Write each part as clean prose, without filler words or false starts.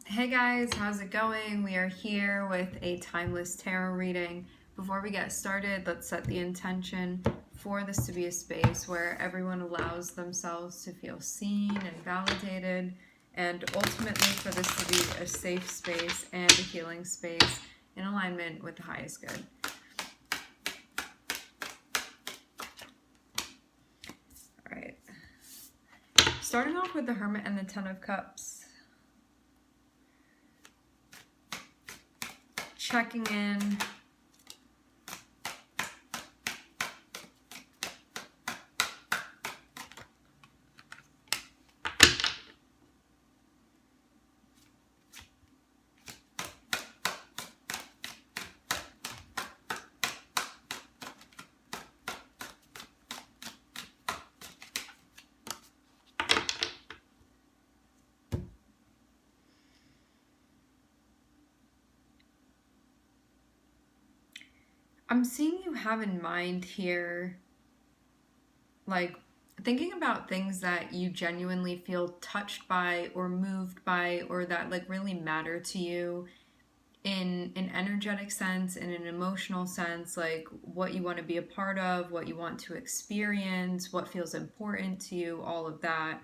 Hey guys, how's it going? We are here with a timeless tarot reading. Before we get started, let's set the intention for this to be a space where everyone allows themselves to feel seen and validated, and ultimately for this to be a safe space and a healing space in alignment with the highest good. All right. Starting off with the Hermit and the Ten of Cups. Checking in. I'm seeing you have in mind here, like, thinking about things that you genuinely feel touched by or moved by or that, like, really matter to you in an energetic sense, in an emotional sense, like what you want to be a part of, what you want to experience, what feels important to you, all of that.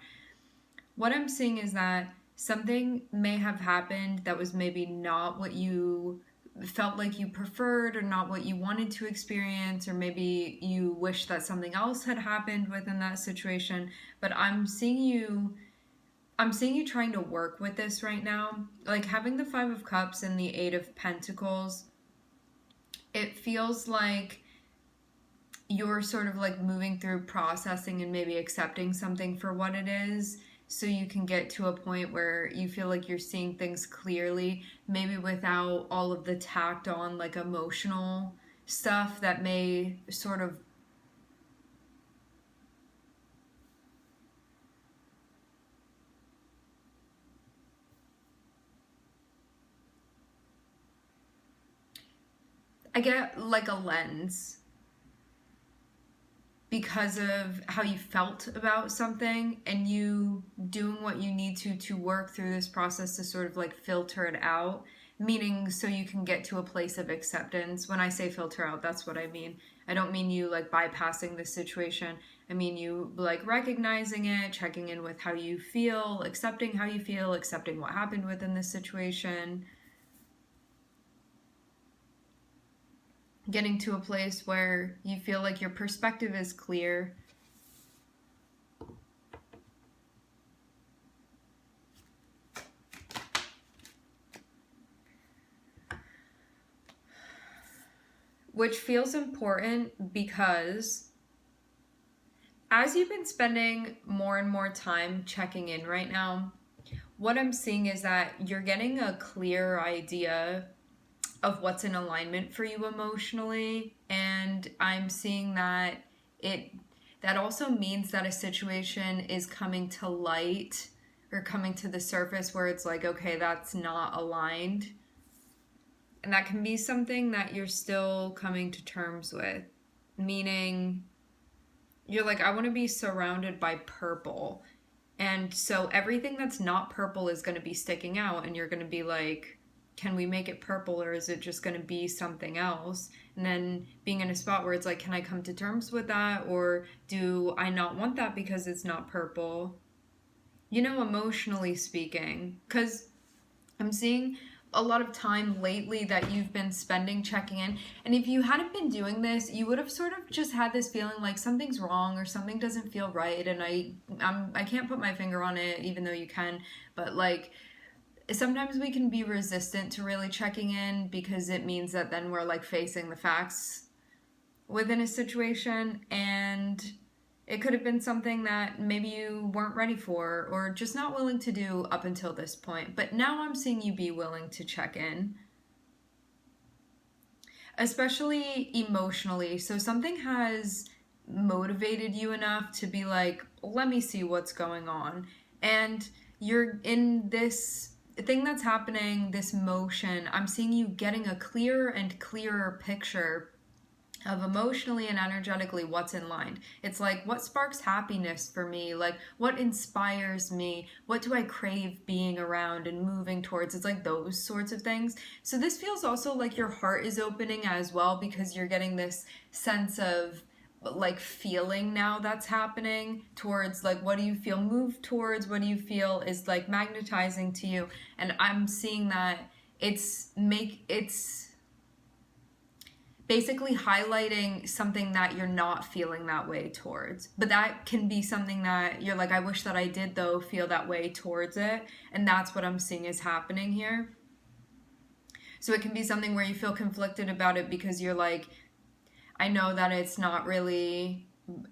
What I'm seeing is that something may have happened that was maybe not what you felt like you preferred or not what you wanted to experience, or maybe you wish that something else had happened within that situation. But I'm seeing you trying to work with this right now. Like having the Five of Cups and the Eight of Pentacles, it feels like you're sort of like moving through processing and maybe accepting something for what it is, so you can get to a point where you feel like you're seeing things clearly, maybe without all of the tacked on like emotional stuff that may sort of I get like a lens because of how you felt about something, and you doing what you need to work through this process to sort of like filter it out, meaning so you can get to a place of acceptance. When I say filter out, that's what I mean. I don't mean you like bypassing the situation. I mean you like recognizing it, checking in with how you feel, accepting how you feel, accepting what happened within this situation, getting to a place where you feel like your perspective is clear. Which feels important because as you've been spending more and more time checking in right now, what I'm seeing is that you're getting a clear idea of what's in alignment for you emotionally. And I'm seeing that it that also means that a situation is coming to light or coming to the surface where it's like, okay, that's not aligned. And that can be something that you're still coming to terms with. Meaning, you're like, I want to be surrounded by purple. And so everything that's not purple is going to be sticking out. And you're going to be like, can we make it purple, or is it just going to be something else? And then being in a spot where it's like, can I come to terms with that? Or do I not want that because it's not purple? You know, emotionally speaking. Because I'm seeing a lot of time lately that you've been spending checking in. And if you hadn't been doing this, you would have sort of just had this feeling like something's wrong or something doesn't feel right. And I can't put my finger on it, even though you can. But like sometimes we can be resistant to really checking in because it means that then we're like facing the facts within a situation, and it could have been something that maybe you weren't ready for or just not willing to do up until this point. But now I'm seeing you be willing to check in, especially emotionally. So something has motivated you enough to be like, let me see what's going on. And you're in this thing that's happening, this motion. I'm seeing you getting a clearer and clearer picture of emotionally and energetically what's in line. It's like, what sparks happiness for me? Like, what inspires me? What do I crave being around and moving towards? It's like those sorts of things. So this feels also like your heart is opening as well, because you're getting this sense of like feeling now that's happening towards, like, what do you feel moved towards? What do you feel is like magnetizing to you? And I'm seeing that it's basically highlighting something that you're not feeling that way towards. But that can be something that you're like, I wish that I did, though, feel that way towards it. And that's what I'm seeing is happening here. So it can be something where you feel conflicted about it because you're like, I know that it's not really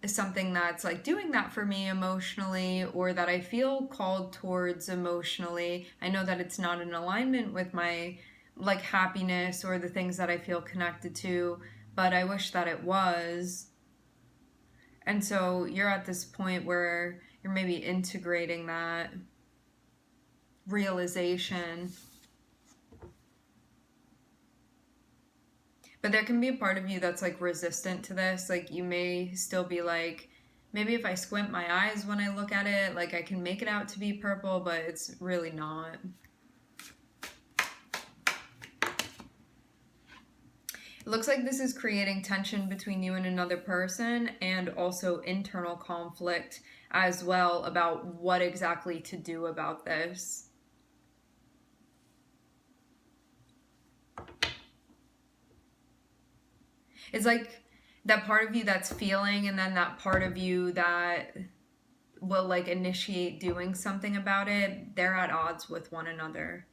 something that's like doing that for me emotionally, or that I feel called towards emotionally. I know that it's not in alignment with my like happiness or the things that I feel connected to, but I wish that it was. And so you're at this point where you're maybe integrating that realization. But there can be a part of you that's like resistant to this. Like, you may still be like, maybe if I squint my eyes when I look at it, like I can make it out to be purple, but it's really not. It looks like this is creating tension between you and another person, and also internal conflict as well about what exactly to do about this. It's like that part of you that's feeling, and then that part of you that will like initiate doing something about it. They're at odds with one another.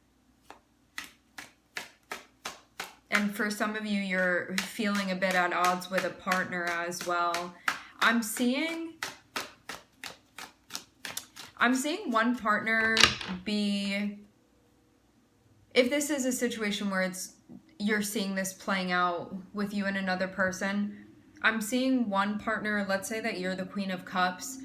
And for some of you, you're feeling a bit at odds with a partner as well. I'm seeing one partner be, if this is a situation where you're seeing this playing out with you and another person, I'm seeing one partner, let's say that you're the Queen of Cups,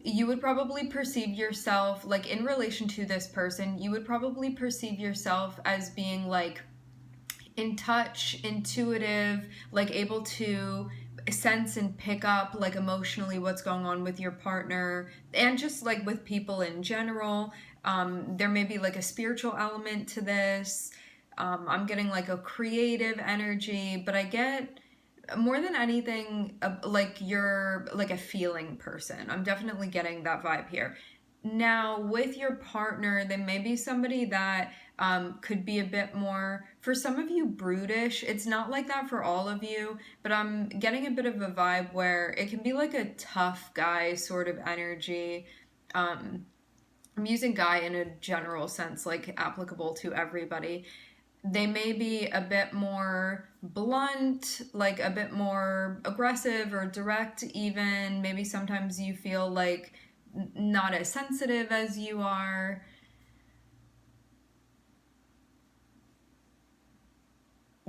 you would probably perceive yourself, like in relation to this person, you would probably perceive yourself as being like in touch, intuitive, like able to sense and pick up like emotionally what's going on with your partner, and just like with people in general. There may be like a spiritual element to this. I'm getting like a creative energy, but I get more than anything like you're like a feeling person. I'm definitely getting that vibe here. Now, with your partner, there may be somebody that could be a bit more, for some of you, brutish. It's not like that for all of you, but I'm getting a bit of a vibe where it can be like a tough guy sort of energy. I'm using guy in a general sense, like applicable to everybody. They may be a bit more blunt, like a bit more aggressive or direct even. Maybe sometimes you feel like not as sensitive as you are.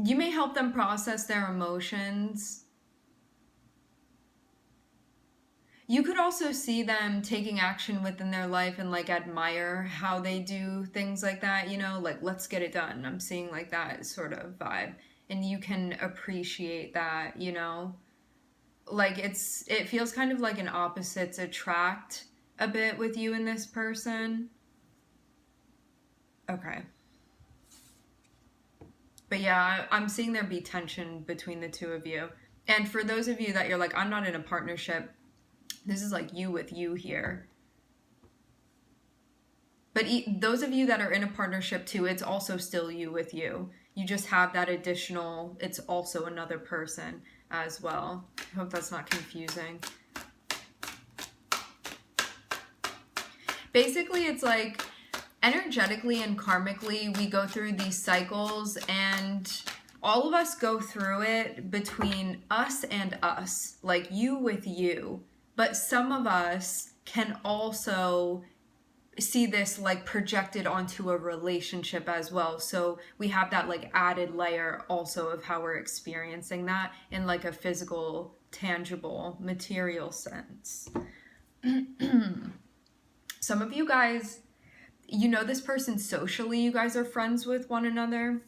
You may help them process their emotions. You could also see them taking action within their life and like admire how they do things like that, you know, like let's get it done. I'm seeing like that sort of vibe. And you can appreciate that, you know. Like it feels kind of like an opposites attract a bit with you and this person. Okay. But yeah, I'm seeing there be tension between the two of you. And for those of you that you're like, I'm not in a partnership, this is like you with you here. But those of you that are in a partnership too, it's also still you with you. You just have that additional, it's also another person as well. I hope that's not confusing. Basically, it's like energetically and karmically, we go through these cycles, and all of us go through it between us and us, like you with you. But some of us can also see this like projected onto a relationship as well. So we have that like added layer also of how we're experiencing that in like a physical, tangible, material sense. Some of you guys, you know this person socially, you guys are friends with one another.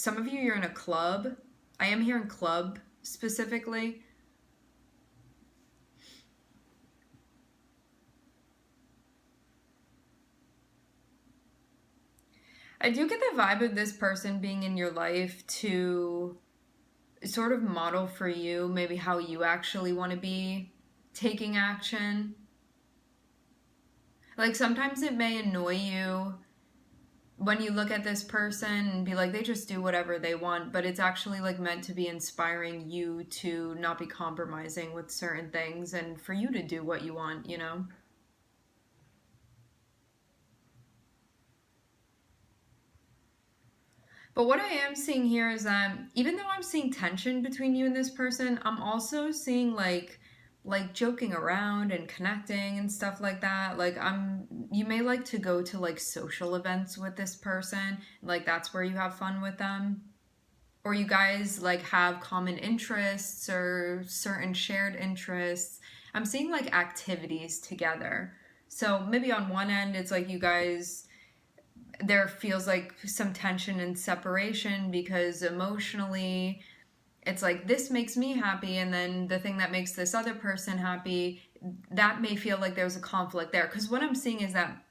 some of you, you're in a club. I am hearing club specifically. I do get the vibe of this person being in your life to sort of model for you maybe how you actually want to be taking action. Like sometimes it may annoy you when you look at this person and be like, they just do whatever they want, but it's actually like meant to be inspiring you to not be compromising with certain things and for you to do what you want, you know? But what I am seeing here is that even though I'm seeing tension between you and this person, I'm also seeing like joking around and connecting and stuff like that. Like you may like to go to like social events with this person, like that's where you have fun with them. Or you guys like have common interests or certain shared interests. I'm seeing like activities together. So maybe on one end it's like you guys, there feels like some tension and separation because emotionally it's like this makes me happy and then the thing that makes this other person happy, that may feel like there's a conflict there. Because what I'm seeing is that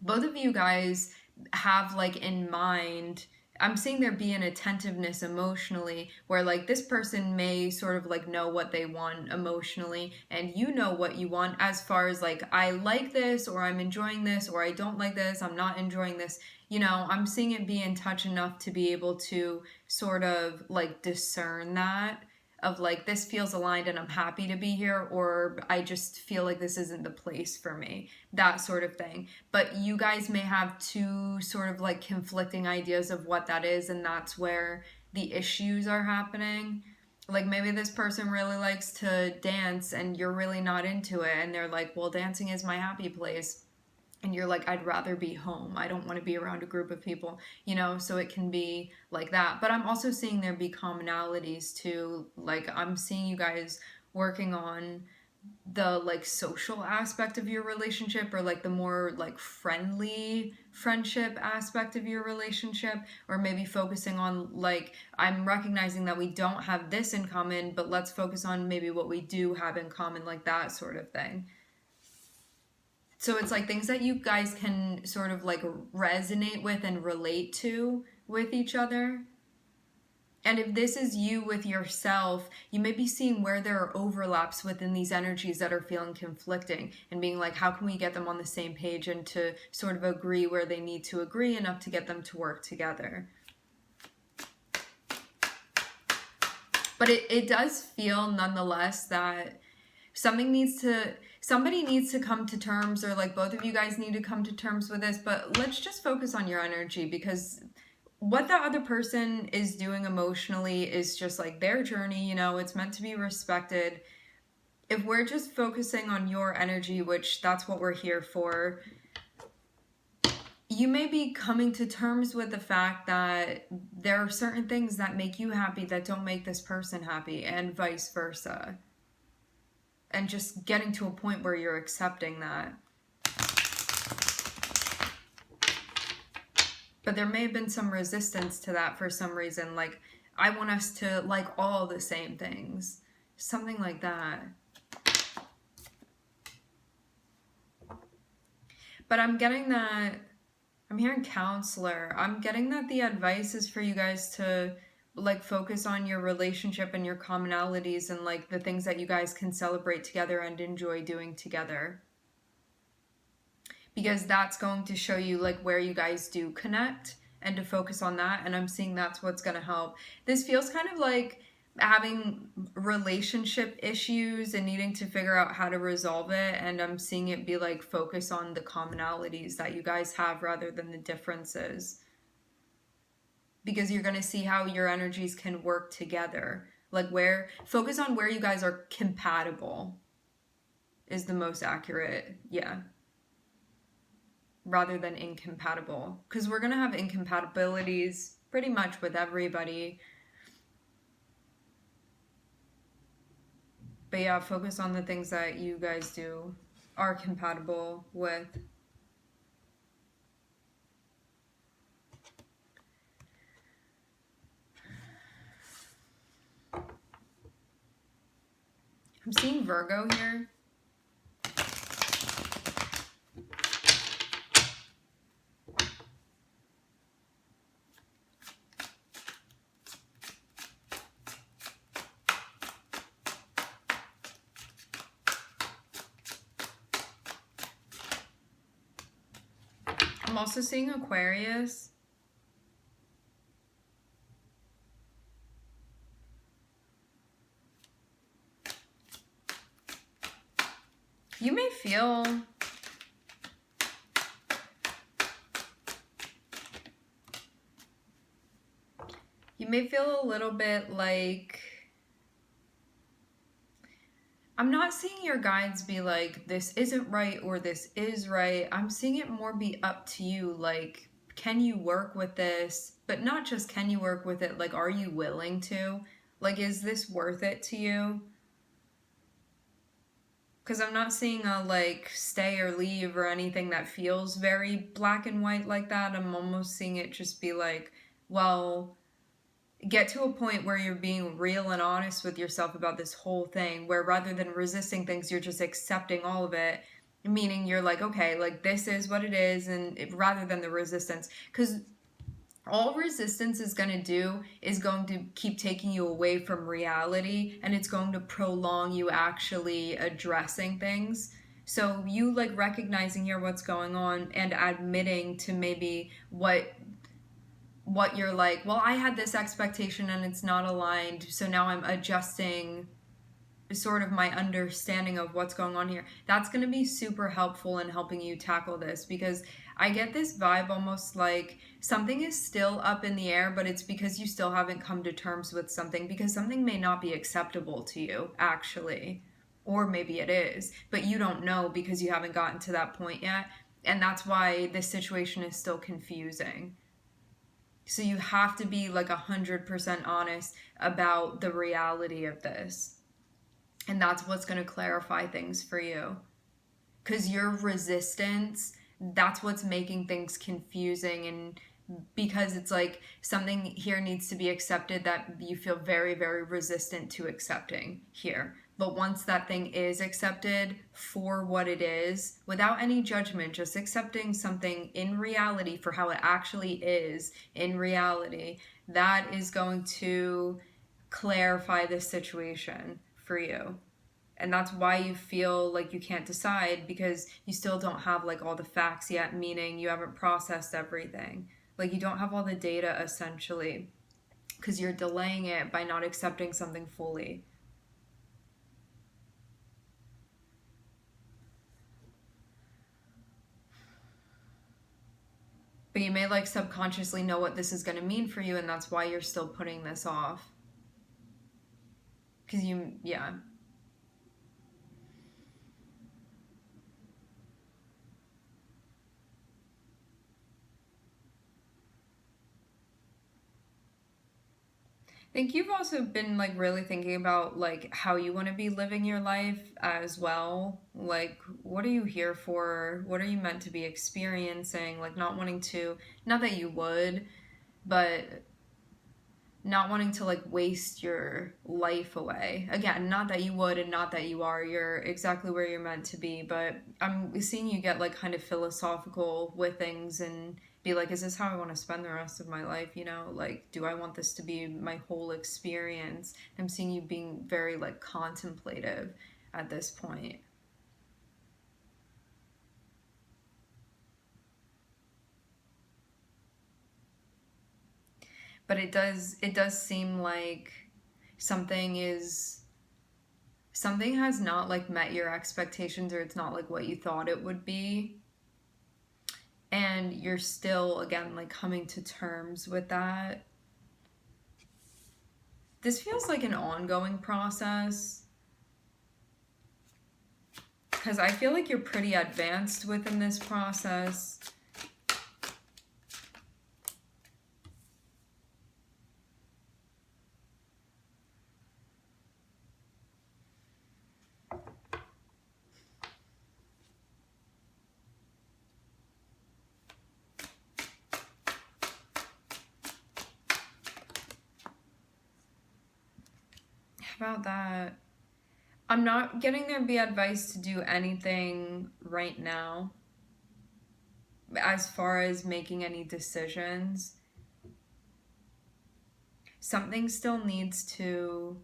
both of you guys have like in mind, I'm seeing there be an attentiveness emotionally where like this person may sort of like know what they want emotionally and you know what you want as far as like I like this or I'm enjoying this or I don't like this, I'm not enjoying this. You know, I'm seeing it be in touch enough to be able to sort of like discern that of like this feels aligned and I'm happy to be here or I just feel like this isn't the place for me, that sort of thing. But you guys may have two sort of like conflicting ideas of what that is and that's where the issues are happening. Like maybe this person really likes to dance and you're really not into it and they're like, well, dancing is my happy place, and you're like, I'd rather be home, I don't want to be around a group of people, you know? So it can be like that. But I'm also seeing there be commonalities too. Like I'm seeing you guys working on the like social aspect of your relationship or like the more like friendly friendship aspect of your relationship, or maybe focusing on like I'm recognizing that we don't have this in common but let's focus on maybe what we do have in common, like that sort of thing. So it's like things that you guys can sort of like resonate with and relate to with each other. And if this is you with yourself, you may be seeing where there are overlaps within these energies that are feeling conflicting and being like, how can we get them on the same page and to sort of agree where they need to agree enough to get them to work together. But it does feel nonetheless that somebody needs to come to terms, or like both of you guys need to come to terms with this, but let's just focus on your energy because what the other person is doing emotionally is just like their journey, you know, it's meant to be respected. If we're just focusing on your energy, which that's what we're here for, you may be coming to terms with the fact that there are certain things that make you happy that don't make this person happy, and vice versa. And just getting to a point where you're accepting that. But there may have been some resistance to that for some reason. Like, I want us to like all the same things. Something like that. But I'm getting that, I'm hearing counselor. I'm getting that the advice is for you guys to like focus on your relationship and your commonalities and like the things that you guys can celebrate together and enjoy doing together. Because that's going to show you like where you guys do connect and to focus on that. And I'm seeing that's what's going to help. This feels kind of like having relationship issues and needing to figure out how to resolve it, and I'm seeing it be like focus on the commonalities that you guys have rather than the differences, because you're going to see how your energies can work together, like where focus on where you guys are compatible is the most accurate, yeah, rather than incompatible, because we're going to have incompatibilities pretty much with everybody. But yeah, focus on the things that you guys do are compatible with. I'm seeing Virgo here. I'm also seeing Aquarius. You may feel a little bit like, I'm not seeing your guides be like, this isn't right or this is right. I'm seeing it more be up to you. Like, can you work with this? But not just can you work with it, like, are you willing to? Like, is this worth it to you? Because I'm not seeing a like stay or leave or anything that feels very black and white like that. I'm almost seeing it just be like, well, get to a point where you're being real and honest with yourself about this whole thing, where rather than resisting things, you're just accepting all of it, meaning you're like, okay, like this is what it is, and rather than the resistance. Because all resistance is going to do is going to keep taking you away from reality, and it's going to prolong you actually addressing things. So you like recognizing here what's going on and admitting to maybe what you're like, well, I had this expectation and it's not aligned, so now I'm adjusting sort of my understanding of what's going on here. That's going to be super helpful in helping you tackle this, because I get this vibe almost like something is still up in the air, but it's because you still haven't come to terms with something, because something may not be acceptable to you, actually. Or maybe it is, but you don't know because you haven't gotten to that point yet. And that's why this situation is still confusing. So you have to be like 100% honest about the reality of this. And that's what's going to clarify things for you. Because your resistance, that's what's making things confusing. And because it's like something here needs to be accepted that you feel very, very resistant to accepting here. But once that thing is accepted for what it is, without any judgment, just accepting something in reality for how it actually is in reality, that is going to clarify this situation for you. And that's why you feel like you can't decide, because you still don't have like all the facts yet, meaning you haven't processed everything. Like you don't have all the data essentially, because you're delaying it by not accepting something fully. But you may like subconsciously know what this is going to mean for you, and that's why you're still putting this off. Because yeah. I think you've also been like really thinking about like how you want to be living your life as well. Like, what are you here for? What are you meant to be experiencing? Like, not wanting to, not that you would, but not wanting to like waste your life away. Again, not that you would and not that you are. You're exactly where you're meant to be, but I'm seeing you get like kind of philosophical with things and be like, is this how I want to spend the rest of my life? You know, like, do I want this to be my whole experience? I'm seeing you being very like contemplative at this point. But it does seem like something is something has not like met your expectations, or it's not like what you thought it would be, and you're still again like coming to terms with that. This feels like an ongoing process, because I feel like you're pretty advanced within this process. How about that? I'm not getting there be advice to do anything right now as far as making any decisions. Something still needs to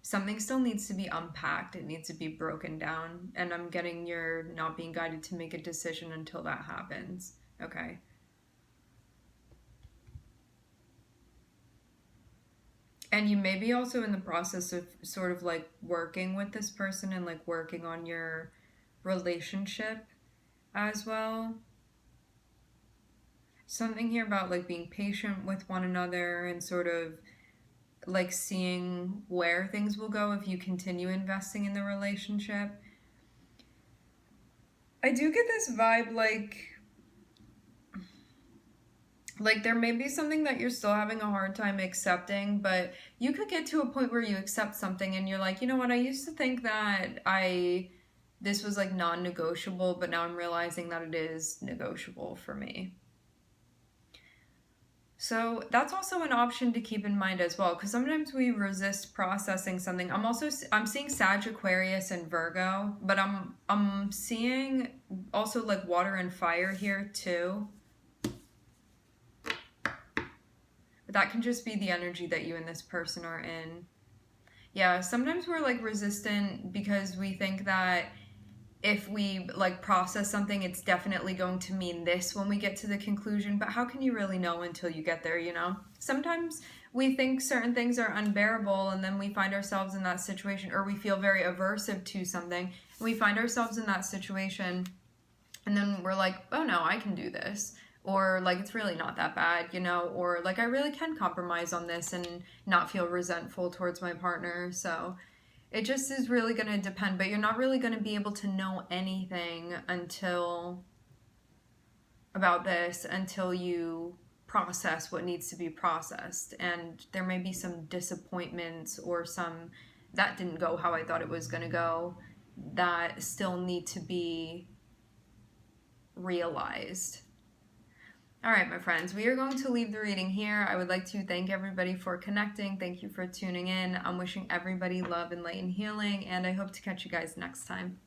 something still needs to be unpacked. It needs to be broken down. And I'm getting you're not being guided to make a decision until that happens. Okay. And you may be also in the process of sort of like working with this person and like working on your relationship as well. Something here about like being patient with one another and sort of like seeing where things will go if you continue investing in the relationship. I do get this vibe like there may be something that you're still having a hard time accepting, but you could get to a point where you accept something and you're like, you know what, I used to think that this was like non-negotiable, but now I'm realizing that it is negotiable for me. So that's also an option to keep in mind as well, because sometimes we resist processing something. I'm seeing Sag, Aquarius, and Virgo, but I'm seeing also like water and fire here too. But that can just be the energy that you and this person are in. Yeah, sometimes we're like resistant because we think that if we like process something, it's definitely going to mean this when we get to the conclusion. But how can you really know until you get there, you know? Sometimes we think certain things are unbearable and then we find ourselves in that situation, or we feel very aversive to something and we find ourselves in that situation and then we're like, oh no, I can do this. Or like it's really not that bad, you know, or like I really can compromise on this and not feel resentful towards my partner. So it just is really going to depend, but you're not really going to be able to know anything about this until you process what needs to be processed. And there may be some disappointments or some that didn't go how I thought it was going to go that still need to be realized. All right, my friends, we are going to leave the reading here. I would like to thank everybody for connecting. Thank you for tuning in. I'm wishing everybody love and light and healing, and I hope to catch you guys next time.